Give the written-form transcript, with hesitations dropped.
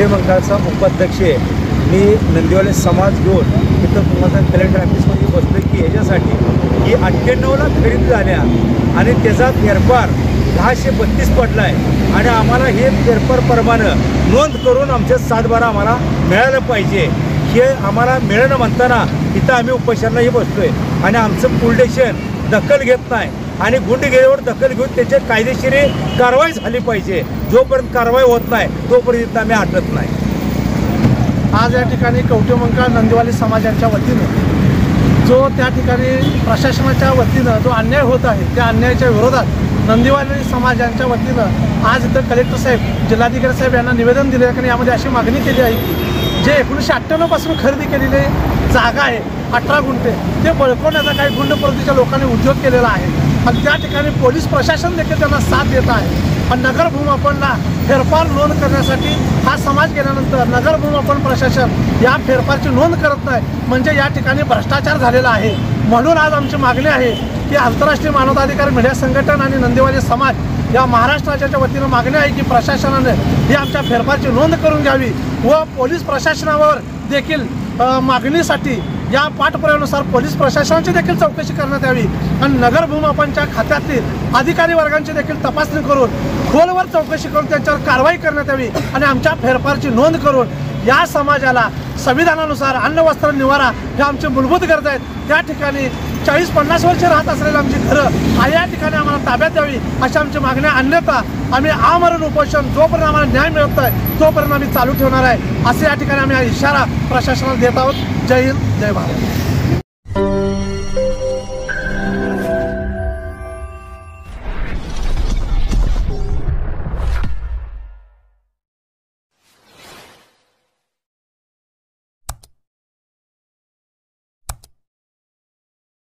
मंडळाचा उपाध्यक्ष आहे। मी नंदिवाले समाज घेऊन इथं माझा कलेक्टर ऑफिसमध्ये बसलो की याच्यासाठी की 98ला खरेदी झाल्या आणि त्याचा फेरफार 1032 पडला आहे आणि आम्हाला हे फेरफारप्रमाणे नोंद करून आमच्या 7/12 आम्हाला मिळालं पाहिजे। हे आम्हाला मिळणं म्हणताना इथं आम्ही उपोषणालाही बसतोय आणि आमचं पुलडेशन दखल घेत नाही आणि गुंडगिरीवर दखल घेऊन त्याची कायदेशीर कारवाई झाली पाहिजे। जोपर्यंत कारवाई होत नाही तोपर्यंत आम्ही हटत नाही। आज या ठिकाणी कवठेमंकाळ नंदिवाली समाजाच्या वतीनं जो त्या ठिकाणी प्रशासनाच्या वतीनं जो अन्याय होत आहे त्या अन्यायाच्या विरोधात नंदिवाली समाजाच्या वतीनं आज इथं कलेक्टर साहेब जिल्हाधिकारी साहेब यांना निवेदन दिले आणि यामध्ये अशी मागणी केली आहे की जे 1998 पासून खरेदी केलेली जागा आहे 18 गुंठे ते बळकवण्याचा काही गुंडप्रवृत्तीच्या लोकांनी उद्योग केलेला आहे आणि त्या ठिकाणी पोलीस प्रशासन देखील त्यांना साथ देत आहे। पण नगर भूमापनला फेरफार नोंद करण्यासाठी हा समाज गेल्यानंतर नगर भूमापन प्रशासन या फेरफारची नोंद करत नाही म्हणजे या ठिकाणी भ्रष्टाचार झालेला आहे। म्हणून आज आमची मागणी आहे की आंतरराष्ट्रीय मानवाधिकार मीडिया संघटन आणि नंदिवाली समाज या महाराष्ट्र राज्याच्या वतीनं मागणी आहे की प्रशासनाने ही आमच्या फेरफारची नोंद करून घ्यावी व पोलीस प्रशासनावर देखील मागणीसाठी या पाठपुराव्यानुसार पोलीस प्रशासनाची देखील चौकशी करण्यात यावी आणि नगर भूमापनच्या खात्यातील अधिकारी वर्गांची देखील तपासणी करून खोलवर चौकशी करून त्यांच्यावर कारवाई करण्यात यावी आणि आमच्या फेरफारची नोंद करून या समाजाला संविधानानुसार अन्न वस्त्र निवारा हे आमचे मूलभूत गरजा आहेत। त्या ठिकाणी 40-50 वर्षे राहत असलेली आमची घरं या ठिकाणी आम्हाला ताब्यात द्यावी अशा आमची मागण्या। अन्यथा आम्ही आमरण उपोषण जोपर्यंत आम्हाला न्याय मिळत नाही तोपर्यंत आम्ही चालू ठेवणार आहे असे या ठिकाणी आम्ही इशारा प्रशासनाला देत आहोत। जय हिंद, जय भारत।